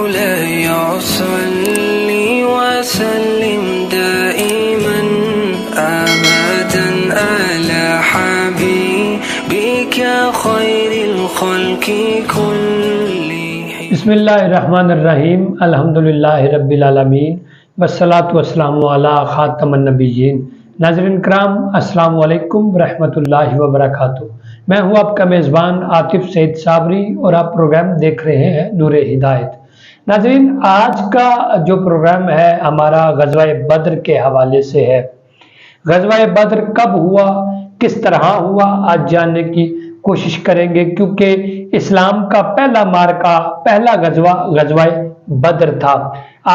مولاي صل وسلم دائما أبدا على حبيبك خير الخلق كلهم. بسم اللہ الرحمن الرحیم. الحمدللہ رب العالمین والصلاة والسلام علی خاتم النبیین. ناظرین کرام، السلام علیکم ورحمۃ اللہ وبرکاتہ. میں ہوں آپ کا میزبان عاطف سعید صابری اور آپ پروگرام دیکھ رہے ہیں نور ہدایت. ناظرین، آج کا جو پروگرام ہے ہمارا غزوہ بدر کے حوالے سے ہے. غزوہ بدر کب ہوا، کس طرح ہوا، آج جاننے کی کوشش کریں گے، کیونکہ اسلام کا پہلا مارکہ، پہلا غزوہ بدر تھا.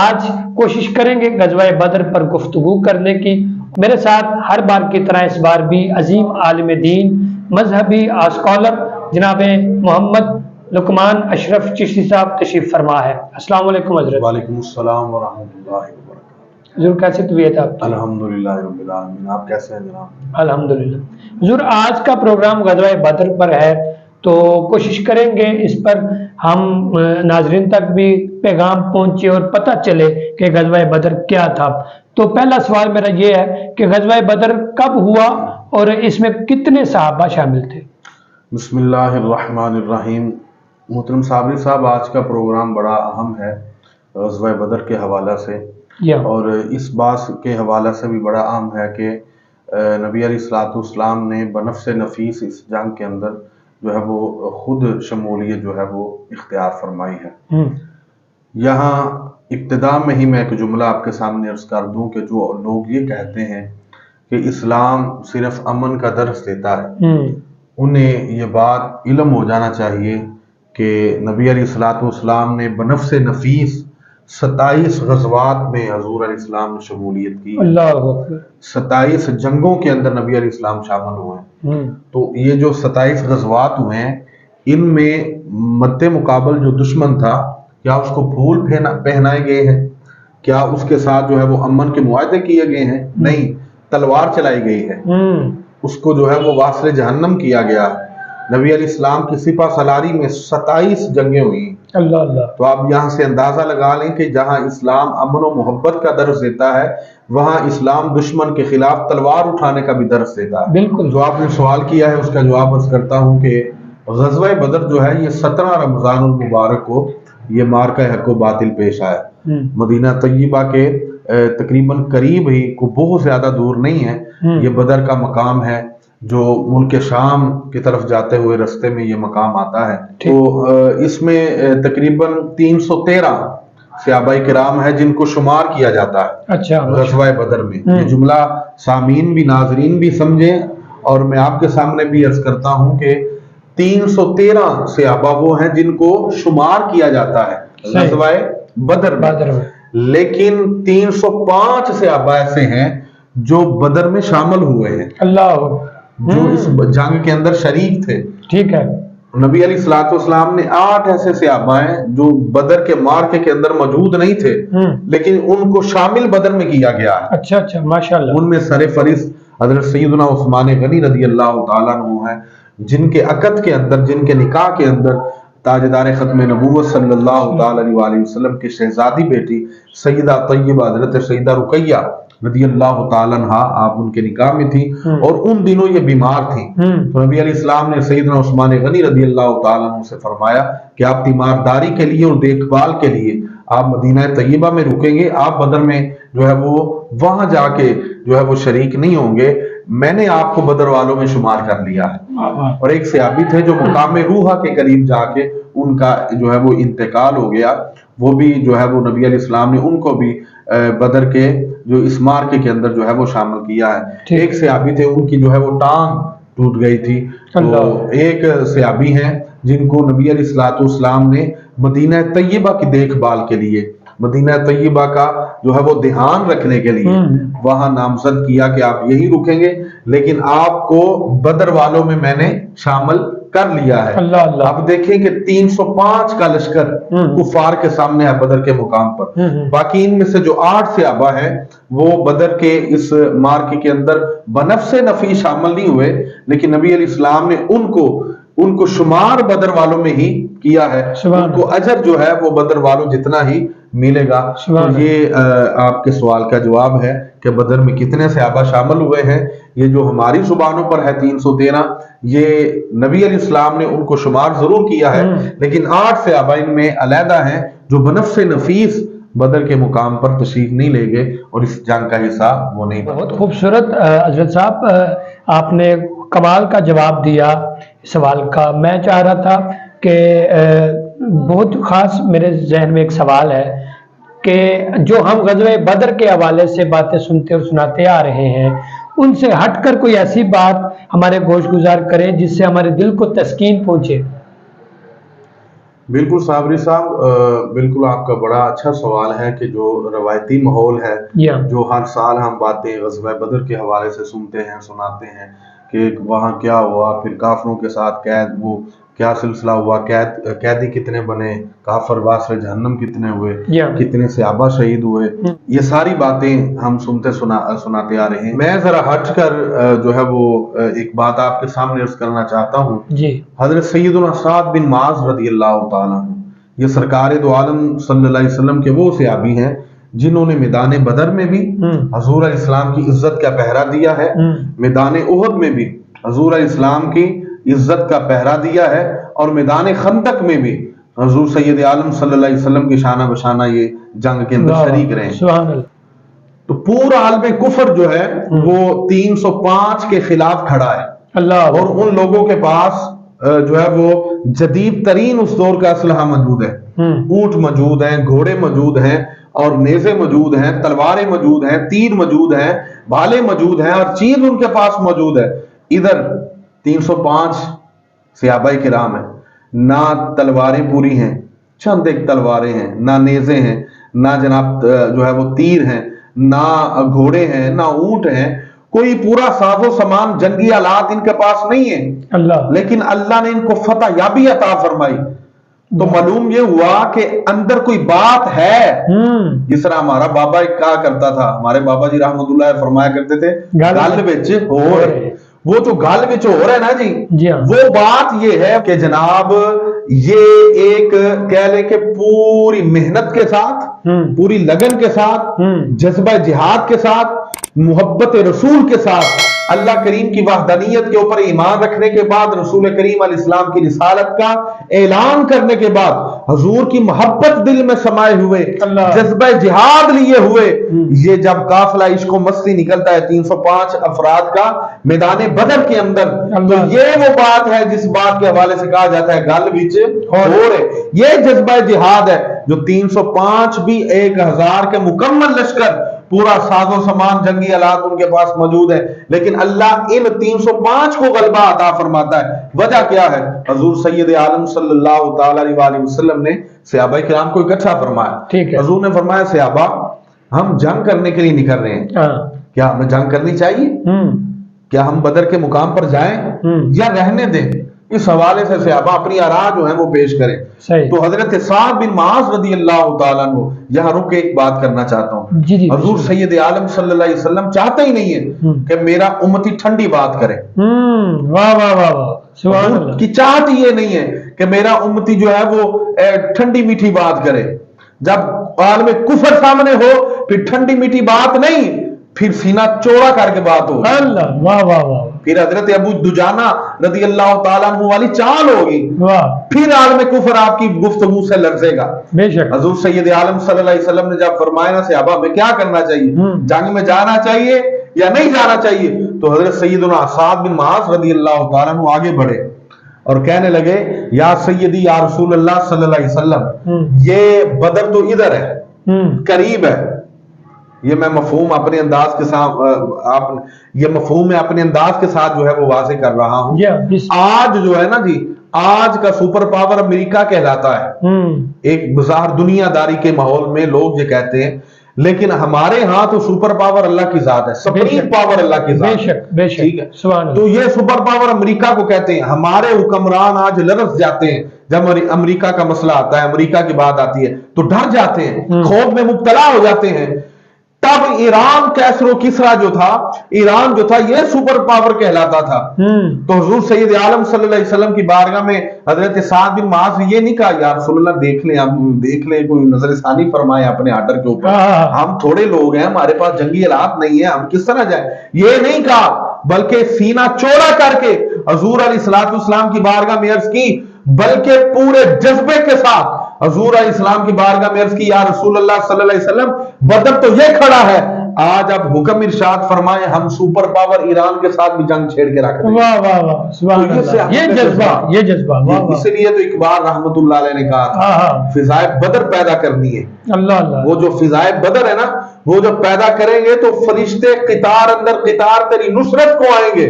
آج کوشش کریں گے غزوہ بدر پر گفتگو کرنے کی. میرے ساتھ ہر بار کی طرح اس بار بھی عظیم عالم دین، مذہبی اسکالر جناب محمد لقمان اشرف چشتی صاحب تشریف فرما ہے. السلام علیکم حضرت. وعلیکم السلام ورحمۃ اللہ وبرکاتہ. حضور کیسے طبیعت ہے آپ کی؟ الحمدللہ رب العالمین. آپ کیسے ہیں جناب؟ الحمدللہ. حضور، آج کا پروگرام غزوہ بدر پر ہے، تو کوشش کریں گے اس پر ہم ناظرین تک بھی پیغام پہنچے اور پتہ چلے کہ غزوہ بدر کیا تھا. تو پہلا سوال میرا یہ ہے کہ غزوہ بدر کب ہوا اور اس میں کتنے صحابہ شامل تھے؟ بسم اللہ الرحمن الرحیم. محترم صابری صاحب، آج کا پروگرام بڑا اہم ہے غزوہ بدر کے حوالہ سے، اور اس بات کے حوالہ سے بھی بڑا اہم ہے کہ نبی علیہ الصلوۃ والسلام نے بنفس نفیس اس جنگ کے اندر جو ہے وہ خود شمولیت جو ہے وہ اختیار فرمائی ہے. یہاں ابتدا میں ہی میں ایک جملہ آپ کے سامنے عرض کر دوں کہ جو لوگ یہ کہتے ہیں کہ اسلام صرف امن کا درس دیتا ہے، انہیں یہ بات علم ہو جانا چاہیے کہ نبی علیہ الصلوۃ والسلام نے بنفس نفیس 27 غزوات میں حضور علیہ السلام نے شمولیت کی. 27 جنگوں کے اندر نبی علیہ السلام شامل ہوئے ہیں. تو یہ جو 27 غزوات ہوئے ہیں، ان میں مد مقابل جو دشمن تھا، کیا اس کو پھول پہنائے گئے ہیں؟ کیا اس کے ساتھ جو ہے وہ امن کے معاہدے کیے گئے ہیں؟ نہیں، تلوار چلائی گئی ہے. اس کو جو ہے وہ واصل جہنم کیا گیا. نبی علیہ السلام کی سپہ سالاری میں 27 جنگیں ہوئی. تو آپ یہاں سے اندازہ لگا لیں کہ جہاں اسلام امن و محبت کا درس دیتا ہے، وہاں اسلام دشمن کے خلاف تلوار اٹھانے کا بھی درس دیتا ہے. بالکل. جو آپ نے سوال کیا ہے اس کا جواب عرض کرتا ہوں کہ غزوہ بدر جو ہے یہ 17 رمضان المبارک کو یہ مارکہ حق و باطل پیش آیا. مدینہ طیبہ کے تقریباً قریب ہی، کو بہت زیادہ دور نہیں ہے، یہ بدر کا مقام ہے جو ملک شام کی طرف جاتے ہوئے رستے میں یہ مقام آتا ہے. تو اس میں تقریباً 313 صحابہ کرام ہے جن کو شمار کیا جاتا ہے غزوہ بدر میں. یہ جملہ سامعین بھی، ناظرین بھی سمجھیں، اور میں آپ کے سامنے بھی عرض کرتا ہوں کہ 313 صحابہ وہ ہیں جن کو شمار کیا جاتا ہے غزوہ بدر میں. لیکن 305 صحابہ ایسے ہیں جو بدر میں شامل ہوئے ہیں، جو اس جنگ کے اندر شریک تھے. ٹھیک ہے. نبی علیہ الصلوۃ والسلام نے 8 ایسے صحابہ ہیں جو بدر کے مارکے کے اندر موجود نہیں تھے، لیکن ان کو شامل بدر میں کیا گیا ہے. اچھا، ماشاءاللہ. ان میں سر فہرست حضرت سیدنا عثمان غنی رضی اللہ تعالیٰ عنہ ہیں، جن کے عقد کے اندر، جن کے نکاح کے اندر تاجدار ختم نبوت صلی اللہ تعالیٰ علیہ وسلم کی شہزادی بیٹی سیدہ طیبہ حضرت سیدہ رقیہ رضی اللہ تعالیٰ عنہ آپ ان کے نکاح میں تھی، اور ان دنوں یہ بیمار تھی. تو نبی علیہ السلام نے سیدنا عثمان غنی رضی اللہ تعالیٰ عنہ سے فرمایا کہ آپ تیمارداری کے لیے اور دیکھ بھال کے لیے آپ مدینہ طیبہ میں رکیں گے، آپ بدر میں جو ہے وہ وہاں جا کے جو ہے وہ شریک نہیں ہوں گے. میں نے آپ کو بدر والوں میں شمار کر لیا ہے. اور ایک صحابی تھے جو مقام روحہ کے قریب جا کے ان کا جو ہے وہ انتقال ہو گیا، وہ بھی جو ہے وہ نبی علیہ السلام نے ان کو بھی بدر کے جو اس مارکے کے اندر جو ہے وہ شامل کیا ہے. ایک صحابی تھے، ان کی جو ہے وہ ٹانگ ٹوٹ گئی تھی. تو ایک صحابی ہیں جن کو نبی علیہ الصلوۃ والسلام نے مدینہ طیبہ کی دیکھ بھال کے لیے، مدینہ طیبہ کا جو ہے وہ دھیان رکھنے کے لیے وہاں نامزد کیا کہ آپ یہی رکیں گے، لیکن آپ کو بدر والوں میں نے شامل کر لیا ہے. آپ دیکھیں کہ 305 کا لشکر کفار کے سامنے ہے بدر کے مقام پر. باقی ان میں سے جو 8 صحابہ ہیں وہ بدر کے اس مارکے کے اندر بنفس نفی شامل نہیں ہوئے، لیکن نبی علیہ السلام نے ان کو उनको शुमार बदर वालों में ही किया है, उनको अजर जो है वो बदर वालों जितना ही मिलेगा। तो ये आपके सवाल का जवाब है कि बदर में कितने सहाबा शामिल हुए हैं। ये जो हमारी जुबानों पर है 313, ये नबी अलैहिस्सलाम ने उनको शुमार जरूर किया है, लेकिन 8 सहाबा इनमें अलहदा हैं जो बनफ्से नफीस बदर के मुकाम पर तशरीफ नहीं ले गए और इस जंग का हिस्सा वो नहीं। बहुत खूबसूरत हजरत साहब, आपने कमाल का जवाब दिया सवाल का। मैं चाह रहा था कि बहुत ख़ास मेरे जहन में एक सवाल है कि जो हम ग़ज़वे बदर के हवाले से बातें सुनते और सुनाते आ रहे हैं, उनसे हटकर कोई ऐसी बात हमारे गोश गुजार करें जिससे हमारे दिल को तस्कीन पहुँचे। बिल्कुल साबरी साहब, बिल्कुल आपका बड़ा अच्छा सवाल है कि जो रवायती माहौल है, जो हर साल हम बातें ग़ज़वा बदर के हवाले से सुनते हैं सुनाते हैं कि वहाँ क्या हुआ, फिर काफिरों के साथ कैद वो क्या सिलसिला हुआ, कैदी कितने बने, काफिर वासरे जहन्नम कितने हुए, कितने सहाबा शहीद हुए, ये सारी बातें हम सुनते सुनाते आ रहे हैं। मैं जरा हटकर जो है वो एक बात आपके सामने अर्ज करना चाहता हूँ। हजरत सैयदुना साद बिन माज रदियल्लाहु ताला अन्हु, ये सरकार दो आलम सल्लल्लाहु अलैहि वसल्लम के वो सहाबी हैं जिन्होंने मैदान बदर में भी हजूर अलैहिस्सलाम की इज्जत का पहरा दिया है, मैदान उहद में भी हजूर अलैहिस्सलाम की इज्जत का पहरा दिया है, और मैदान खंदक में भी हजूर सैयद आलम सल्लल्लाहु अलैहि वसल्लम के शाना बशाना ये जंग के अंदर शरीक रहे। तो पूरा आलम कुफर जो है वो 305 के खिलाफ खड़ा है अल्लाह, और उन लोगों के पास जो है वो जदीद तरीन उस दौर का असलहा मौजूद है। ऊंट मौजूद हैं, घोड़े मौजूद हैं, और नेज़े मौजूद हैं, तलवारें मौजूद हैं, तीर मौजूद हैं, भाले मौजूद हैं, हर चीज उनके पास मौजूद है। इधर 305 सहाबाए किराम है, ना तलवारें पूरी हैं, चंद एक तलवारें हैं, ना नेज़े हैं, ना जनाब जो है वो तीर हैं, ना घोड़े हैं, ना ऊंट हैं, कोई पूरा साजो सामान जंगी आलात इनके पास नहीं है अल्लाह। लेकिन अल्लाह ने इनको फतह याबी अता फरमाई। तो मालूम ये हुआ कि अंदर कोई बात है। जिस तरह हमारा बाबा एक कहा करता था, हमारे बाबा जी रहमतुल्लाह फरमाया करते थे, गल विच हो रहे, वो जो गल विच हो रहा है ना जी, वो बात ये है कि जनाब ये एक कह ले कि पूरी मेहनत के साथ, पूरी लगन के साथ, जज्बा जिहाद के साथ, मोहब्बत रसूल के साथ, अल्लाह करीम की वहदानियत के ऊपर ईमान रखने के बाद, रसूल करीम अलैहिस्सलाम की रिसालत का ऐलान करने के बाद, हुजूर की मोहब्बत दिल में समाये हुए, जज्बा जिहाद लिए हुए, ये जब काफिला इश्क मस्ती निकलता है 305 अफराद का मैदान बदर के अंदर, तो ये वो बात है जिस बात के हवाले से कहा जाता है गल विच हो रहे। ये जज्बा जिहाद है जो 305 भी 1000 के मुकम्मल लश्कर, पूरा साजो सामान जंगी आलात उनके पास मौजूद है, लेकिन अल्लाह इन 305 को गलबा अता फरमाता है। वजह क्या है? हुजूर सैयद आलम सल्लल्लाहु ताला अलैहि वसल्लम ने सहाबाए किराम को इकट्ठा फरमाया। हुजूर ने फरमाया, सहाबा हम जंग करने के लिए निकल रहे हैं, क्या हमें जंग करनी चाहिए? क्या हम बदर के मुकाम पर जाएं या रहने दें? इस हवाले से सहाबा अपनी आरा जो है वो पेश करें। तो हजरत साद बिन माज रदियल्लाहु ताला अन्हु, यहाँ रुक के एक बात करना चाहता हूँ। हुजूर सैयद आलम सल्लल्लाहु अलैहि वसल्लम चाहते ही नहीं है कि मेरा उम्मती ठंडी बात करे। वाह वाह वाह वाह, सुभान अल्लाह की चाहत ये नहीं है कि मेरा उम्मती जो है वो ठंडी मीठी बात करे। जब आलम कुफर सामने हो फिर ठंडी मीठी बात नहीं, फिर सीना चौड़ा करके बात हो। अल्लाह, वाह वाह वाह। फिर हजरत अबू दुजाना रदियल्लाहु ताला अन्हु वाली चाल होगी, फिर आलम कुफर आपकी गुफ्तगू से लर्जेगा। बेशक हुजूर सैयद आलम सल्लल्लाहु अलैहि वसल्लम ने जब फरमाया ना, सहाबा में क्या करना चाहिए, जंग में जाना चाहिए या नहीं जाना चाहिए, तो हजरत सैयदुना साद बिन माज रदियल्लाहु ताला अन्हु आगे बढ़े और कहने लगे, या सैयदी या रसूल अल्लाह सल्लल्लाहु अलैहि वसल्लम, ये बदर तो इधर है, करीब है। ये मैं मफहूम अपने अंदाज के साथ ये मफहूम में अपने अंदाज के साथ जो है वो वाज़े कर रहा हूं। आज जो है ना जी, आज का सुपर पावर अमेरिका कहलाता है। एक बज़ाहिर दुनियादारी के माहौल में लोग ये कहते हैं, लेकिन हमारे यहाँ तो सुपर पावर अल्लाह की जात है, सुप्रीम पावर अल्लाह की जात है। ठीक है, तो ये सुपर पावर अमेरिका को कहते हैं। हमारे हुक्मरान आज लरस जाते हैं जब अमेरिका का मसला आता है, अमेरिका की बात आती है तो डर जाते हैं, खौफ में मुब्तला हो जाते हैं। तब ईरान कैसरो किसरा जो था, ईरान जो था ये सुपर पावर कहलाता था। तो हुजूर सैयद आलम सल्लल्लाहु अलैहि वसल्लम की बारगाह में हजरत साद बिन मुआज ये नहीं कहा या रसूलुल्लाह देख लें, आप देख लें, कोई नजर सानी फरमाए अपने आर्डर के ऊपर, हम थोड़े लोग हैं, हमारे पास जंगी हालात नहीं है, हम किस तरह जाए, ये नहीं कहा, बल्कि सीना चौड़ा करके हुजूर अलैहिस्सलाम की बारगाह में अर्ज की, बल्कि पूरे जज्बे के साथ हुजूर अलैहिस्सलाम की बारगाह में अर्ज की, या रसूलुल्लाह सल्लल्लाहु अलैहि वसल्लम, बदर तो ये खड़ा है, आज अब हुक्म इरशाद फरमाए, हम सुपर पावर ईरान के साथ भी जंग छेड़ के रख देंगे। वाह वाह वाह, सुभान अल्लाह, ये जज्बा, इसलिए तो इकबाल रहमतुल्लाह अलैह ने कहा था फिजाए बदर पैदा करनी है। अल्लाह अल्लाह, वो जो फिजाए बदर है ना, वो जब पैदा करेंगे तो फरिश्ते कितार अंदर कितार तेरी नुसरत को आएंगे।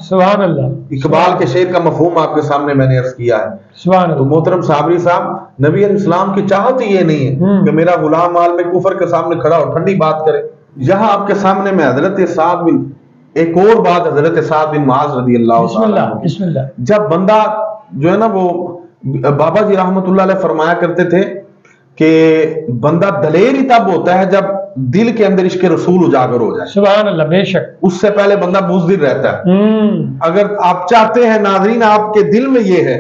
सुभान अल्लाह, इकबाल के शेर का मफहूम आपके सामने मैंने अर्ज किया है। सुभान अल्लाह। तो मोहतरम साबरी साहब, नबी इस्लाम की चाहत ही ये नहीं है कि मेरा गुलाम आल में कुफर के सामने खड़ा हो ठंडी बात करे। यहाँ आपके सामने में हजरत साद बिन, एक और बात हजरत साद बिन मुआज रदी अल्लाह, जब बंदा जो है ना, वो बाबा जी रहमतुल्लाह अलैह फरमाया करते थे कि बंदा दलेर ही तब होता है जब दिल के अंदर इश्क रसूल उजागर हो जाए। सुभान अल्लाह, बेशक, उससे पहले बंदा बुज़दिल रहता है। अगर आप चाहते हैं नाज़रीन, आपके दिल में ये है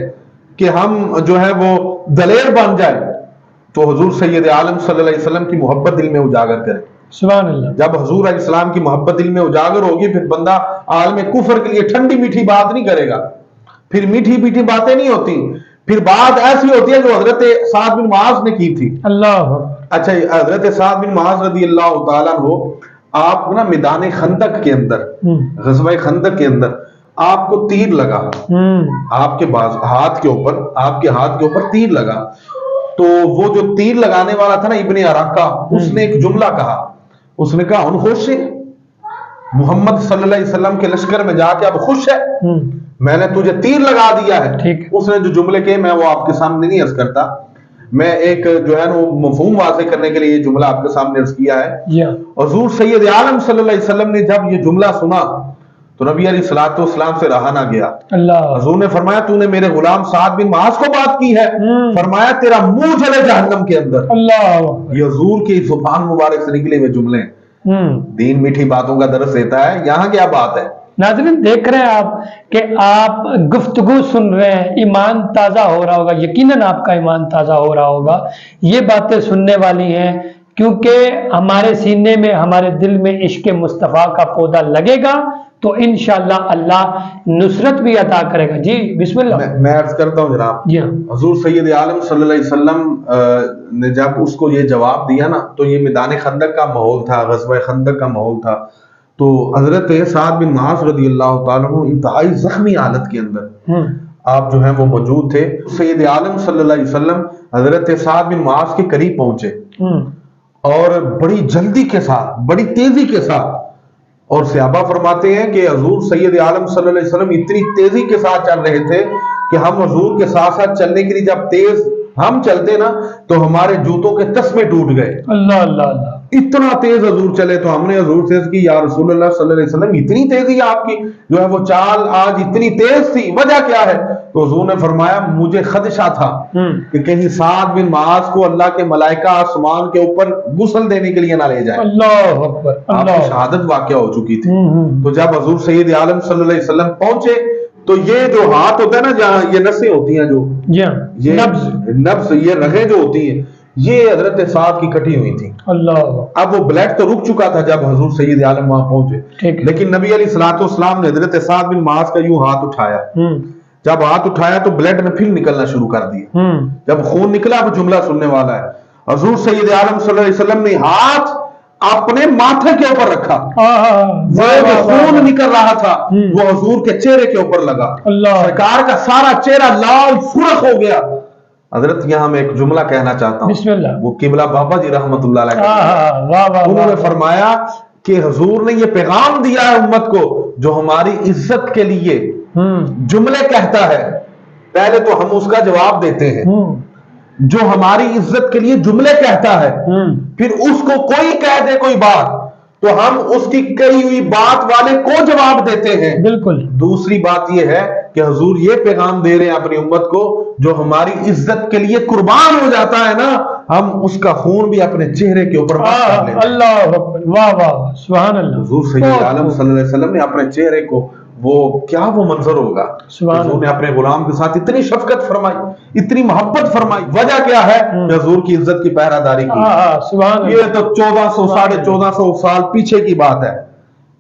कि हम जो है वो दलेर बन जाए, तो हुजूर सैयद आलम सल्लल्लाहु अलैहि वसल्लम की मोहब्बत दिल में उजागर करें। सुभान अल्लाह। जब हुजूर अलैहिस्सलाम की मोहब्बत दिल में उजागर होगी, फिर बंदा आलम कुफर के लिए ठंडी मीठी बात नहीं करेगा, फिर मीठी मीठी बातें नहीं होती, फिर बात ऐसी होती है जो हजरत साद बिन मुआज ने की थी। अल्लाह। अच्छा, हजरत साद बिन मुआज रदी अल्लाह तआला अन्हु, आप ना मैदान खंदक के अंदर, ग़ज़वा खंदक के अंदर आपको तीर लगा, आपके हाथ के ऊपर, आपके हाथ के ऊपर तीर लगा, तो वो जो तीर लगाने वाला था ना, इब्ने अराका, उसने एक जुमला कहा, उसने कहा उन खुश है, मोहम्मद सल्लल्लाहु अलैहि वसल्लम के लश्कर में जाके अब खुश है, मैंने तुझे तीर लगा दिया है। ठीक। उसने जो जुमले के, मैं वो आपके सामने नहीं अर्ज करता, मैं एक जो है ना मफहूम वाज़े करने के लिए ये जुमला आपके सामने अर्ज किया है। हुजूर सैयद आलम सल्लल्लाहु अलैहि वसल्लम ने जब ये जुमला सुना तो नबी अलैहिस्सलातु वस्सलाम से रहा ना गया। हुजूर ने फरमाया, तूने मेरे गुलाम साद बिन मुआज को बात की है, फरमाया तेरा मुंह जले जहन्नम के अंदर। अल्लाह। ये हुजूर की जुबान मुबारक से निकले हुए जुमले। दीन मीठी बातों का दर्स देता है, यहाँ क्या बात है। नाज़रीन, देख रहे हैं आप कि आप गुफ्तगू सुन रहे हैं, ईमान ताज़ा हो रहा होगा, यकीनन आपका ईमान ताज़ा हो रहा होगा। ये बातें सुनने वाली हैं क्योंकि हमारे सीने में, हमारे दिल में इश्क मुस्तफ़ा का पौधा लगेगा तो इंशाअल्लाह अल्लाह नुसरत भी अता करेगा। जी बिस्मिल्लाह। मैं अर्ज करता हूँ जनाब। जी हाँ। हुजूर सैयद आलम सल्लल्लाहु अलैहि वसल्लम ने जब उसको ये जवाब दिया ना, तो ये मैदान खंदक का माहौल था, ग़ज़वा खंदक का माहौल था। तो हजरत साद बिन मुआज रदी अल्लाह तआला अन्हु इंतहाई जख्मी हालत के अंदर आप जो है वो मौजूद थे। सैयद आलम सल्लल्लाहु अलैहि वसल्लम हजरत साद बिन मुआज के करीब पहुंचे और बड़ी जल्दी के साथ, बड़ी तेजी के साथ, और सहाबा फरमाते हैं कि हुजूर सैयद आलम सल्लल्लाहु अलैहि वसल्लम इतनी तेजी के साथ चल रहे थे कि हम हुजूर के साथ साथ चलने के लिए जब तेज हम चलते ना तो हमारे जूतों के तस्मे टूट गए। अल्लाह अल्लाह अल्लाह। इतना तेज हुजूर चले तो हमने हुजूर से की, या रसूलुल्लाह सल्लल्लाहु अलैहि वसल्लम इतनी तेजी आपकी जो है वो चाल आज इतनी तेज थी, वजह क्या है? तो हुजूर ने फरमाया, मुझे खदशा था कि कहीं साद बिन मुआज को अल्लाह के मलाइका आसमान के ऊपर गुस्ल देने के लिए ना ले जाए। अल्लाह अकबर। आपकी शहादत वाक़या हो चुकी थी। तो जब हुजूर सैयद आलम सल्लल्लाहु अलैहि वसल्लम पहुंचे तो ये जो हाथ होता है ना, जहाँ ये नसें होती हैं, जो ये नब्ज, ये रगें जो होती हैं, ये हजरत साद की कटी हुई थी। अल्लाह। अब वो ब्लड तो रुक चुका था जब हुजूर सैयद आलम वहां पहुंचे, लेकिन नबी अलैहिस्सलाम ने हजरत साद बिन मुआज का यूं हाथ उठाया। जब हाथ उठाया तो ब्लड ने फिर निकलना शुरू कर दिया। जब खून निकला, वो जुमला सुनने वाला है। हुजूर सैयद आलम सल्लल्लाहु अलैहि वसल्लम ने हाथ अपने माथे के ऊपर रखा, वो खून निकल रहा था वो हुजूर के चेहरे के ऊपर लगा। सरकार का सारा चेहरा लाल सुर्ख हो गया। हजरत यहाँ मैं एक जुमला कहना चाहता हूँ, वो किबला बाबा जी रहमतुल्लाह अलैह, उन्होंने फरमाया कि हुजूर ने ये पैगाम दिया है उम्मत को, जो हमारी इज्जत के लिए जुमले कहता है, पहले तो हम उसका जवाब देते हैं। जो हमारी इज्जत के लिए जुमले कहता है, फिर उसको कोई कह दे कोई बात तो हम उसकी कही हुई बात वाले को जवाब देते हैं। बिल्कुल। दूसरी बात यह है کہ حضور یہ پیغام دے رہے ہیں اپنی امت کو، جو ہماری عزت کے لیے قربان ہو جاتا ہے نا، ہم اس کا خون بھی اپنے چہرے کے اوپر کر لیتے ہیں۔ اللہ اکبر، واہ واہ، سبحان اللہ۔ حضور سید عالم صلی اللہ علیہ وسلم نے اپنے چہرے کو وہ منظر ہوگا، حضور نے اپنے غلام کے ساتھ اتنی شفقت فرمائی، اتنی محبت فرمائی۔ وجہ کیا ہے کہ حضور کی عزت کی پہرہ داری کی۔ یہ تو 1400 سال پیچھے کی بات ہے،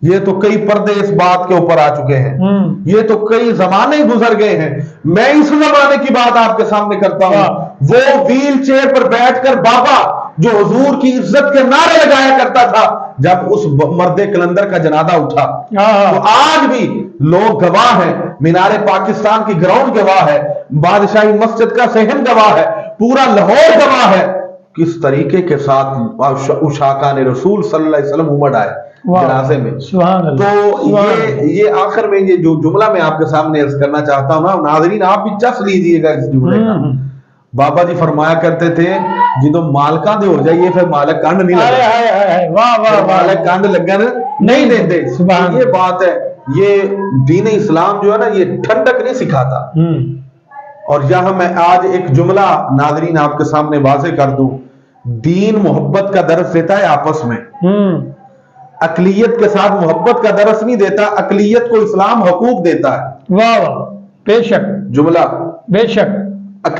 یہ تو کئی پردے اس بات کے اوپر آ چکے ہیں، یہ تو کئی زمانے گزر گئے ہیں۔ میں اس زمانے کی بات آپ کے سامنے کرتا ہوں، وہ ویل چیئر پر بیٹھ کر بابا جو حضور کی عزت کے نعرے لگایا کرتا تھا، جب اس مرد کلندر کا جنازہ اٹھا تو آج بھی لوگ گواہ ہیں، مینار پاکستان کی گراؤنڈ گواہ ہے، بادشاہی مسجد کا صحن گواہ ہے، پورا لاہور گواہ ہے، کس طریقے کے ساتھ عشاقان رسول صلی اللہ علیہ وسلم امڑ آئے جنازے میں۔ تو یہ آخر میں یہ جو جملہ میں آپ کے سامنے عرض کرنا چاہتا ہوں نا، ناظرین آپ بھی چس لیجئے گا اس جملے کا۔ بابا جی فرمایا کرتے تھے جدو مالکاں دے ہو جائیے پھر مالک کنڈ نہیں لگا، مالک کنڈ لگن نہیں دیتے۔ یہ بات ہے، یہ دین اسلام جو ہے نا یہ ٹھنڈک نہیں سکھاتا۔ اور یہاں میں آج ایک جملہ ناظرین آپ کے سامنے واضح کر دوں، دین محبت کا درس دیتا ہے آپس میں، اقلیت کے ساتھ محبت کا درس نہیں دیتا، اقلیت کو اسلام حقوق دیتا ہے۔ واہ واہ، بے شک جملہ، بے شک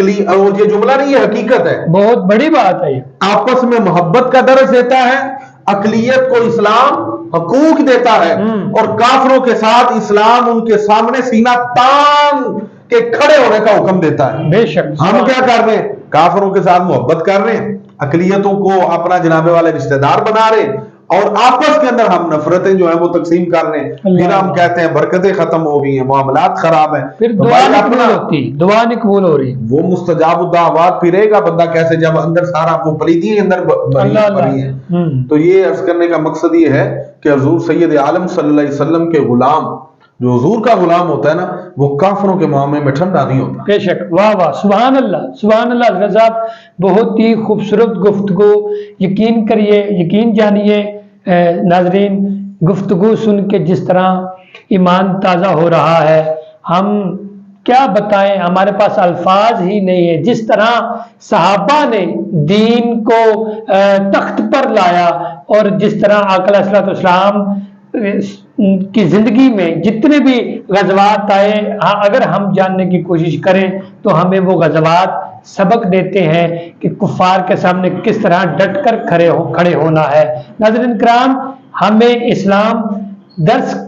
یہ جملہ نہیں، یہ حقیقت ہے، بہت بڑی بات ہے۔ آپس میں محبت کا درس دیتا ہے، اقلیت کو اسلام حقوق دیتا ہے، اور کافروں کے ساتھ اسلام ان کے سامنے سینہ تان کے کھڑے ہونے کا حکم دیتا ہے۔ بے شک ہم کیا کر رہے ہیں؟ کافروں کے ساتھ محبت کر رہے ہیں، اقلیتوں کو اپنا جناب والے رشتہ دار بنا رہے ہیں، اور آپس کے اندر ہم نفرتیں جو ہیں وہ تقسیم کر رہے ہیں، پھر ہم کہتے ہیں برکتیں ختم ہو گئی ہیں، معاملات خراب ہیں، پھر دعا نہیں قبول ہو رہی، وہ مستجاب الدعوات پھرے گا بندہ کیسے جب اندر سارا وہ پلیدی اندر بھری ہے۔ تو یہ عرض کرنے کا مقصد یہ ہے کہ حضور سید عالم صلی اللہ علیہ وسلم کے غلام، جو حضور کا غلام ہوتا ہے نا، وہ کافروں کے معاملے میں ٹھنڈا نہیں ہوتا۔ بے شک، واہ واہ، سبحان اللہ، سبحان اللہ۔ حضرت صاحب بہت ہی خوبصورت گفتگو، یقین کریے، یقین جانیے ناظرین، گفتگو سن کے جس طرح ایمان تازہ ہو رہا ہے، ہم کیا بتائیں، ہمارے پاس الفاظ ہی نہیں ہے۔ جس طرح صحابہ نے دین کو تخت پر لایا، اور جس طرح آقا علیہ الصلوۃ والسلام کی زندگی میں جتنے بھی غزوات آئے، اگر ہم جاننے کی کوشش کریں تو ہمیں وہ غزوات سبق دیتے ہیں کہ کفار کے سامنے کس طرح ڈٹ کر کھڑے ہونا ہے۔ ناظرین کرام، ہمیں اسلام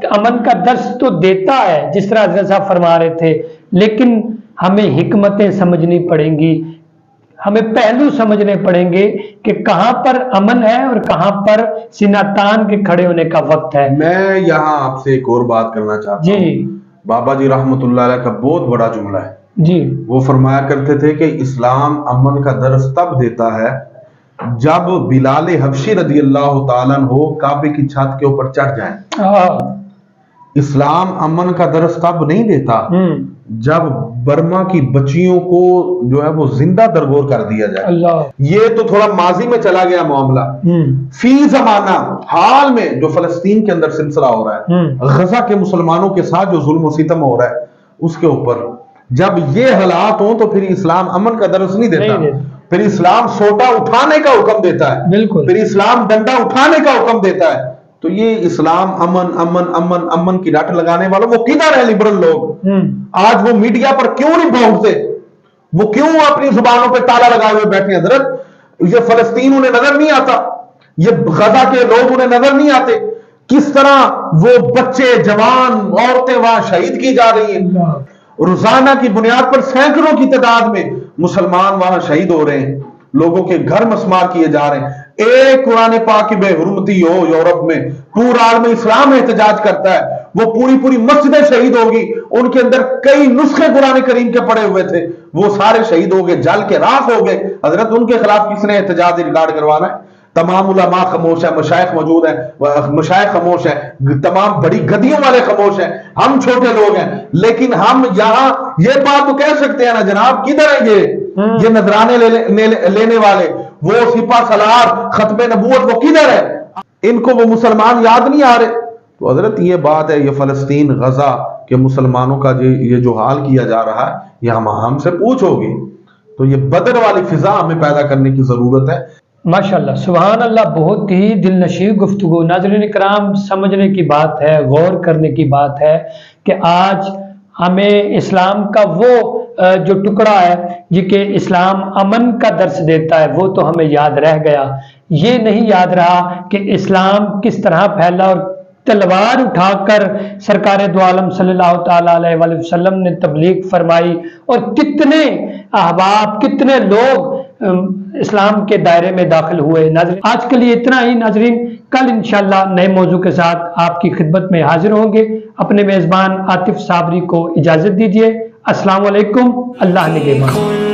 امن کا درس تو دیتا ہے جس طرح حضرت صاحب فرما رہے تھے، لیکن ہمیں حکمتیں سمجھنی پڑیں گی، ہمیں پہلو سمجھنے پڑیں گے کہ کہاں پر امن ہے اور کہاں پر سینہ تان کے کھڑے ہونے کا وقت ہے۔ میں یہاں آپ سے ایک اور بات کرنا چاہتا ہوں۔ بابا جی رحمت اللہ علیہ کا بہت بڑا جملہ ہے جی، وہ فرمایا کرتے تھے کہ اسلام امن کا درس تب دیتا ہے جب بلال حبشی رضی اللہ تعالیٰ عنہ کعبے کی چھت کے اوپر چڑھ جائیں۔ اسلام امن کا درس تب نہیں دیتا جب برما کی بچیوں کو جو ہے وہ زندہ درگور کر دیا جائے۔ یہ تو تھوڑا ماضی میں چلا گیا معاملہ، فی زمانہ حال میں جو فلسطین کے اندر سلسلہ ہو رہا ہے، غزہ کے مسلمانوں کے ساتھ جو ظلم و ستم ہو رہا ہے، اس کے اوپر جب یہ حالات ہوں تو پھر اسلام امن کا درس نہیں دیتا، پھر اسلام سوٹا اٹھانے کا حکم دیتا ہے، بالکل، پھر اسلام ڈنڈا اٹھانے کا حکم دیتا ہے۔ تو یہ اسلام امن امن امن امن کی رٹ لگانے والوں وہ کدھر ہے لبرل لوگ؟ آج وہ میڈیا پر کیوں نہیں پہنچتے؟ وہ کیوں اپنی زبانوں پہ تالا لگائے ہوئے بیٹھے ہیں؟ حضرت یہ فلسطین انہیں نظر نہیں آتا، یہ غزہ کے لوگ انہیں نظر نہیں آتے، کس طرح وہ بچے جوان عورتیں وہاں شہید کی جا رہی ہیں، روزانہ کی بنیاد پر سینکڑوں کی تعداد میں مسلمان وہاں شہید ہو رہے ہیں، لوگوں کے گھر مسمار کیے جا رہے ہیں۔ ایک قرآن پاک کی بے حرمتی ہو یورپ میں، پورا عالم اسلام احتجاج کرتا ہے، وہ پوری مسجدیں شہید ہوگی، ان کے اندر کئی نسخے قرآن کریم کے پڑے ہوئے تھے، وہ سارے شہید ہو گئے، جل کے راکھ ہو گئے۔ حضرت ان کے خلاف کس نے احتجاج ریکارڈ کروانا ہے؟ تمام علماء خاموش ہیں، مشائخ موجود ہیں، مشائخ خاموش ہیں، تمام بڑی گدیوں والے خاموش ہیں، ہم چھوٹے لوگ ہیں، لیکن ہم یہاں یہ بات تو کہہ سکتے ہیں نا جناب، کدھر ہیں یہ نذرانے لینے والے، وہ سپہ سالار ختم نبوت، وہ کدھر ہے؟ ان کو وہ مسلمان یاد نہیں آ رہے، تو حضرت یہ بات ہے، یہ فلسطین غزہ کے مسلمانوں کا یہ جو حال کیا جا رہا ہے، یہ ہم سے پوچھو گے، تو یہ بدر والی فضا ہمیں پیدا کرنے کی ضرورت ہے۔ ماشاءاللہ، سبحان اللہ، بہت ہی دل نشیں گفتگو۔ ناظرین اکرام، سمجھنے کی بات ہے، غور کرنے کی بات ہے کہ آج ہمیں اسلام کا وہ جو ٹکڑا ہے جی کہ اسلام امن کا درس دیتا ہے، وہ تو ہمیں یاد رہ گیا، یہ نہیں یاد رہا کہ اسلام کس طرح پھیلا، اور تلوار اٹھا کر سرکار دو عالم صلی اللہ تعالی علیہ وآلہ وسلم نے تبلیغ فرمائی، اور کتنے احباب، کتنے لوگ اسلام کے دائرے میں داخل ہوئے۔ ناظرین، آج کے لیے اتنا ہی۔ ناظرین، کل انشاءاللہ نئے موضوع کے ساتھ آپ کی خدمت میں حاضر ہوں گے۔ اپنے میزبان عاطف صابری کو اجازت دیجیے۔ السلام علیکم، اللہ نگہبان۔